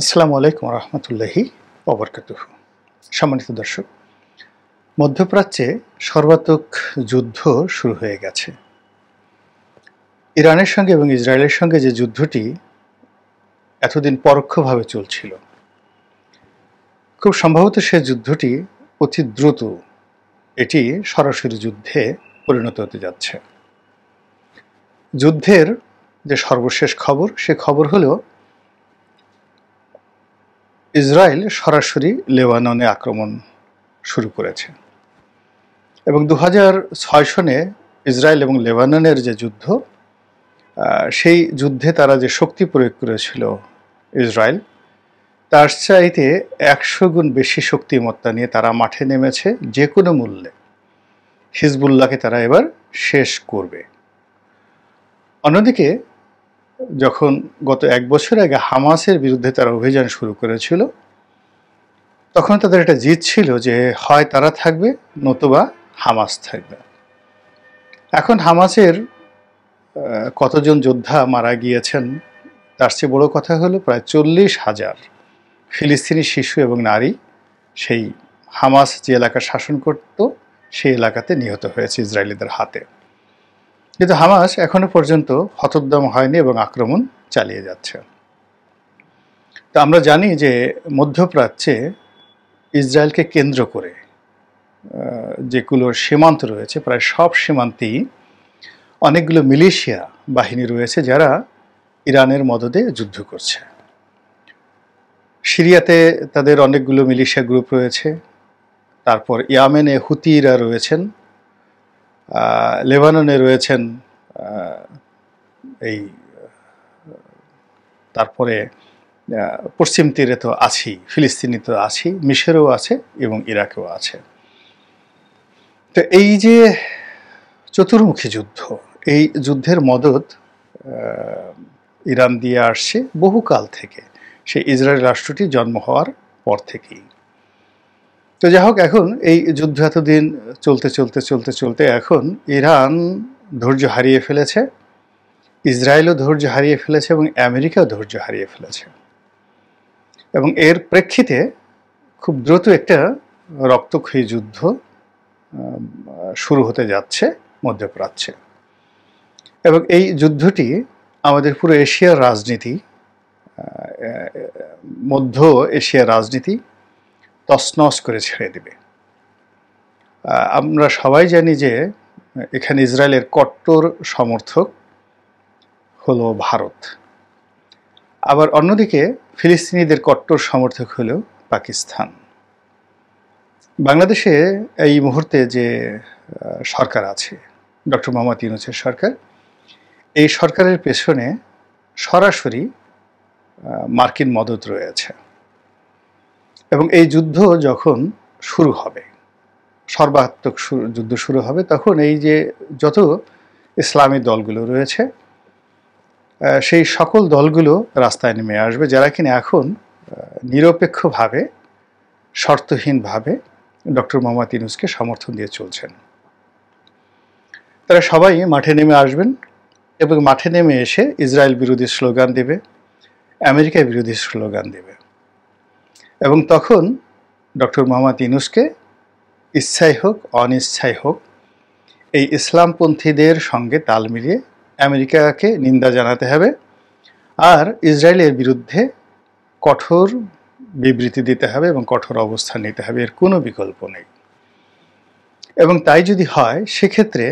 আসসালামু আলাইকুম রহমতুল্লাহি ওবরকাতুহু। সম্মানিত দর্শক, মধ্যপ্রাচ্যে সর্বাত্মক যুদ্ধ শুরু হয়ে গেছে। ইরানের সঙ্গে এবং ইসরায়েলের সঙ্গে যে যুদ্ধটি এতদিন পরোক্ষভাবে চলছিল, খুব সম্ভবত সে যুদ্ধটি অতি দ্রুত এটি সরাসরি যুদ্ধে পরিণত হতে যাচ্ছে। যুদ্ধের যে সর্বশেষ খবর, সে খবর হলো ইসরায়েল সরাসরি লেবাননে আক্রমণ শুরু করেছে এবং 2006 সনে ইসরায়েল এবং লেবাননের যে যুদ্ধ, সেই যুদ্ধে তারা যে শক্তি প্রয়োগ করেছিল ইসরায়েল, তার চাইতে 100 গুণ বেশি শক্তিমত্তা নিয়ে তারা মাঠে নেমেছে। যে কোনো মূল্যে হিজবুল্লাহকে তারা এবার শেষ করবে। অন্যদিকে যখন গত 1 বছর আগে হামাসের বিরুদ্ধে তারা অভিযান শুরু করেছিল, তখন তাদের একটা জিদ ছিল যে হয় তারা থাকবে নতুবা হামাস থাকবে। এখন হামাসের কতজন যোদ্ধা মারা গিয়েছেন তার চেয়ে বড় কথা হলো প্রায় 40,000 ফিলিস্তিনি শিশু এবং নারী সেই হামাস যে এলাকা শাসন করত সেই এলাকাতে নিহত হয়েছে ইসরায়েলিদের হাতে। কিন্তু হামাস এখনো পর্যন্ত হতোদ্যম হয়নি এবং আক্রমণ চালিয়ে যাচ্ছে। তো আমরা জানি যে মধ্যপ্রাচ্যে ইসরায়েলকে কেন্দ্র করে যেগুলো সীমান্ত রয়েছে, প্রায় সব সীমান্তেই অনেকগুলো মিলিশিয়া বাহিনী রয়েছে যারা ইরানের মদদে যুদ্ধ করছে। সিরিয়াতে তাদের অনেকগুলো মিলিশিয়া গ্রুপ রয়েছে, তারপর ইয়েমেনে হুতিরা রয়েছেন, লেবাননে রয়েছেন, এই তারপরে পশ্চিম তীরে তো আছেই, ফিলিস্তিনি তো আছেই, মিশরেও আছে এবং ইরাকেও আছে। তো এই যে চতুর্মুখী যুদ্ধ, এই যুদ্ধের মদদ ইরান দিয়ে আসছে বহুকাল থেকে, সেই ইসরায়েল রাষ্ট্রটি জন্ম হওয়ার পর থেকেই। তো যাই হোক, এখন এই যুদ্ধ এতদিন চলতে চলতে চলতে চলতে এখন ইরান ধৈর্য হারিয়ে ফেলেছে, ইসরায়েলও ধৈর্য হারিয়ে ফেলেছে এবং আমেরিকাও ধৈর্য হারিয়ে ফেলেছে। এবং এর প্রেক্ষিতে খুব দ্রুত একটা রক্তক্ষয়ী যুদ্ধ শুরু হতে যাচ্ছে মধ্যপ্রাচ্যে। এবং এই যুদ্ধটি আমাদের পুরো এশিয়ার রাজনীতি, মধ্য এশিয়ার রাজনীতি তছনছ করে ছেড়ে দেবে। আমরা সবাই জানি যে এখানে ইসরায়েলের কট্টর সমর্থক হলো ভারত, আবার অন্যদিকে ফিলিস্তিনিদের কট্টর সমর্থক হলো পাকিস্তান। বাংলাদেশে এই মুহূর্তে যে সরকার আছে, ডক্টর মোহাম্মদ ইউনূসের সরকার, এই সরকারের পেছনে সরাসরি মার্কিন মদদ রয়েছে। এবং এই যুদ্ধ যখন শুরু হবে, সর্বাত্মক যুদ্ধ শুরু হবে, তখন এই যে যত ইসলামী দলগুলো রয়েছে সেই সকল দলগুলো রাস্তায় নেমে আসবে, যারা কিনা এখন নিরপেক্ষভাবে, শর্তহীনভাবে ডক্টর মোহাম্মদ ইউনূসকে সমর্থন দিয়ে চলছেন। তারা সবাই মাঠে নেমে আসবেন এবং মাঠে নেমে এসে ইসরায়েল বিরোধী স্লোগান দেবে, আমেরিকা বিরোধী স্লোগান দেবে। এবং তখন ডক্টর মোহাম্মদ ইউনূসকে ইচ্ছাই হোক অনিচ্ছাই হোক এই ইসলামপন্থীদের সঙ্গে তাল মিলিয়ে আমেরিকাকে নিন্দা জানাতে হবে আর ইসরায়েলের বিরুদ্ধে কঠোর বিবৃতি দিতে হবে এবং কঠোর অবস্থান নিতে হবে, এর কোনো বিকল্প নেই। এবং তাই যদি হয়, সেক্ষেত্রে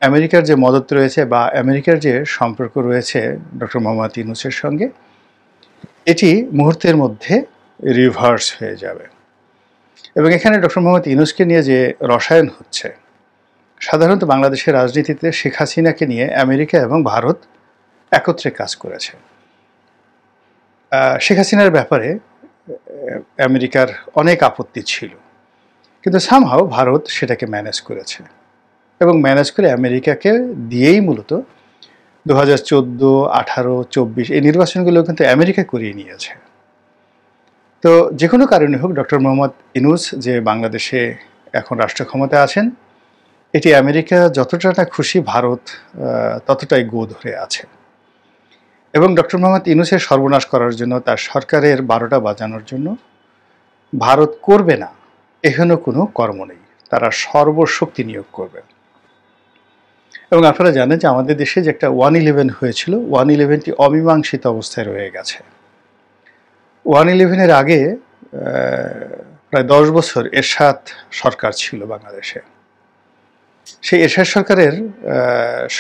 আমেরিকার যে মদত রয়েছে বা আমেরিকার যে সম্পর্ক রয়েছে ডক্টর মোহাম্মদ ইউনূসের সঙ্গে, এটি মুহূর্তের মধ্যে রিভার্স হয়ে যাবে। এবং এখানে ডক্টর মোহাম্মদ ইউনূসকে নিয়ে যে রসায়ন হচ্ছে, সাধারণত বাংলাদেশের রাজনীতিতে শেখ হাসিনাকে নিয়ে আমেরিকা এবং ভারত একত্রে কাজ করেছে। শেখ হাসিনার ব্যাপারে আমেরিকার অনেক আপত্তি ছিল, কিন্তু সামহাও ভারত সেটাকে ম্যানেজ করেছে এবং ম্যানেজ করে আমেরিকাকে দিয়েই মূলত 2014, 18, 24 এই নির্বাচনগুলো কিন্তু আমেরিকা করিয়ে নিয়েছে। তো যে কোনো কারণে হোক, ডক্টর মোহাম্মদ ইউনূস যে বাংলাদেশে এখন রাষ্ট্র ক্ষমতায় আছেন, এটি আমেরিকা যতটা না খুশি, ভারত ততটাই গো ধরে আছে। এবং ডক্টর মোহাম্মদ ইউনূসের সর্বনাশ করার জন্য, তার সরকারের ১২টা বাজানোর জন্য ভারত করবে না এখানে কোনো কর্ম নেই, তারা সর্বশক্তি নিয়োগ করবে। এবং আপনারা জানেন যে আমাদের দেশে যে একটা 1/11 হয়েছিল, 1/11টি অমীমাংসিত অবস্থায় রয়ে গেছে। 1/11-এর আগে প্রায় 10 বছর এরশাদ সরকার ছিল বাংলাদেশে। সেই এরশাদ সরকারের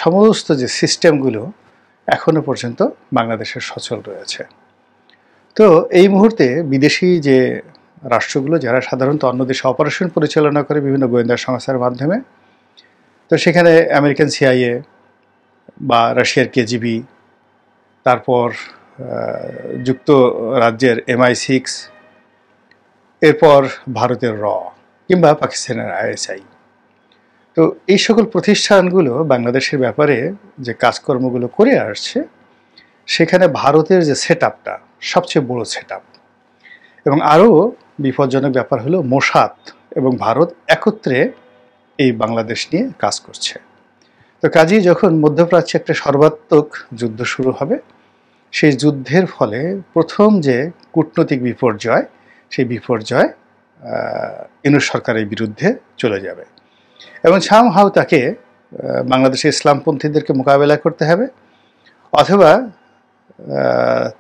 সমস্ত যে সিস্টেমগুলো এখনো পর্যন্ত বাংলাদেশের সচল রয়েছে। তো এই মুহূর্তে বিদেশি যে রাষ্ট্রগুলো, যারা সাধারণত অন্য দেশে অপারেশন পরিচালনা করে বিভিন্ন গোয়েন্দা সংস্থার মাধ্যমে, তো সেখানে আমেরিকান সিআইএ বা রাশিয়ার কেজিবি, তারপর যুক্তরাজ্যের MI6, এরপর ভারতের র কিংবা পাকিস্তানের ISI, তো এই সকল প্রতিষ্ঠানগুলো বাংলাদেশের ব্যাপারে যে কাজকর্মগুলো করে আসছে, সেখানে ভারতের যে সেটআপটা সবচেয়ে বড় সেটআপ। এবং আরও বিপজ্জনক ব্যাপার হলো মোসাদ এবং ভারত একত্রে এই বাংলাদেশ নিয়ে কাজ করছে। তো কাজেই যখন মধ্যপ্রাচ্যে একটা সর্বাত্মক যুদ্ধ শুরু হবে, সেই যুদ্ধের ফলে প্রথম যে কূটনৈতিক বিপর্যয়, সেই বিপর্যয় ইউনূস সরকারের বিরুদ্ধে চলে যাবে এবং সামহাও তাকে বাংলাদেশের ইসলামপন্থীদেরকে মোকাবেলা করতে হবে, অথবা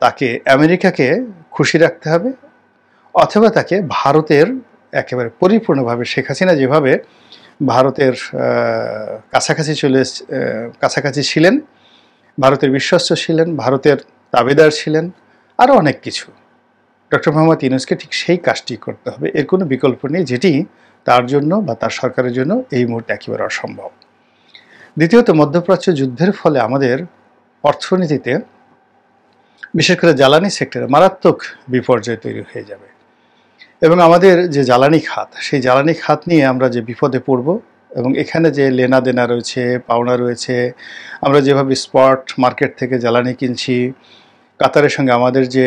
তাকে আমেরিকাকে খুশি রাখতে হবে, অথবা তাকে ভারতের একেবারে পরিপূর্ণভাবে, শেখ হাসিনা যেভাবে ভারতের কাছাকাছি ছিলেন, ভারতের বিশ্বস্ত ছিলেন, ভারতের তাবেদার ছিলেন, আরও অনেক কিছু, ডক্টর মোহাম্মদ ইউনূসকে ঠিক সেই কাজটি করতে হবে। এর কোনো বিকল্প নেই, যেটি তার জন্য বা তার সরকারের জন্য এই মুহূর্তে একেবারে অসম্ভব। দ্বিতীয়ত, মধ্যপ্রাচ্য যুদ্ধের ফলে আমাদের অর্থনীতিতে, বিশেষ করে জ্বালানি সেক্টরে মারাত্মক বিপর্যয় তৈরি হয়ে যাবে এবং আমাদের যে জ্বালানি খাত, সেই জ্বালানি খাত নিয়ে আমরা যে বিপদে পড়ব এবং এখানে যে লেনা দেনা রয়েছে, পাওনা রয়েছে, আমরা যেভাবে স্পট মার্কেট থেকে জ্বালানি কিনছি, কাতারের সঙ্গে আমাদের যে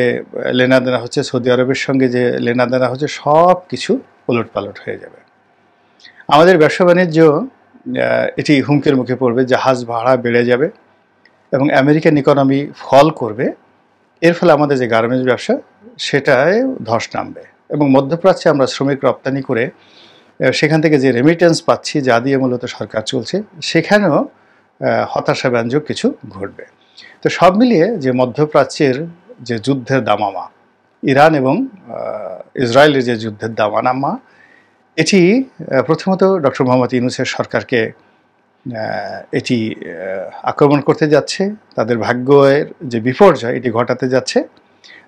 লেনা দেনা হচ্ছে, সৌদি আরবের সঙ্গে যে লেনা দেনা হচ্ছে, সব কিছু ওলটপালট হয়ে যাবে। আমাদের ব্যবসা বাণিজ্য এটি হুমকির মুখে পড়বে, জাহাজ ভাড়া বেড়ে যাবে এবং আমেরিকান ইকোনমি ফল করবে। এর ফলে আমাদের যে গার্মেন্টস ব্যবসা, সেটায় ধস নামবে এবং মধ্যপ্রাচ্যে আমরা শ্রমিক রপ্তানি করে সেখান থেকে যে রেমিটেন্স পাচ্ছি, যা দিয়ে মূলত সরকার চলছে, সেখানেও হতাশাব্যঞ্জক কিছু ঘটবে। তো সব মিলিয়ে যে মধ্যপ্রাচ্যের যে যুদ্ধের দামামা, ইরান এবং ইসরায়েলের যে যুদ্ধের দামামা, এটি প্রথমত ডক্টর মোহাম্মদ ইউনূসের সরকারকে এটি আক্রমণ করতে যাচ্ছে, তাদের ভাগ্যের যে বিপর্যয় এটি ঘটাতে যাচ্ছে।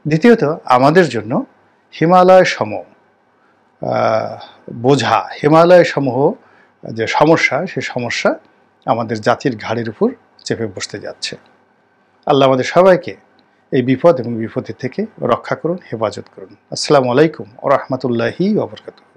দ্বিতীয়ত, আমাদের জন্য হিমালয় সম বোঝা, হিমালয় সমূহ যে সমস্যা, সেই সমস্যা আমাদের জাতির ঘাড়ের উপর চেপে বসতে যাচ্ছে। আল্লাহ আমাদের সবাইকে এই বিপদ এবং বিপত্তি থেকে রক্ষা করুন, হেফাজত করুন। আসসালামু আলাইকুম ওয়া রাহমাতুল্লাহি ওয়া বারাকাতুহু।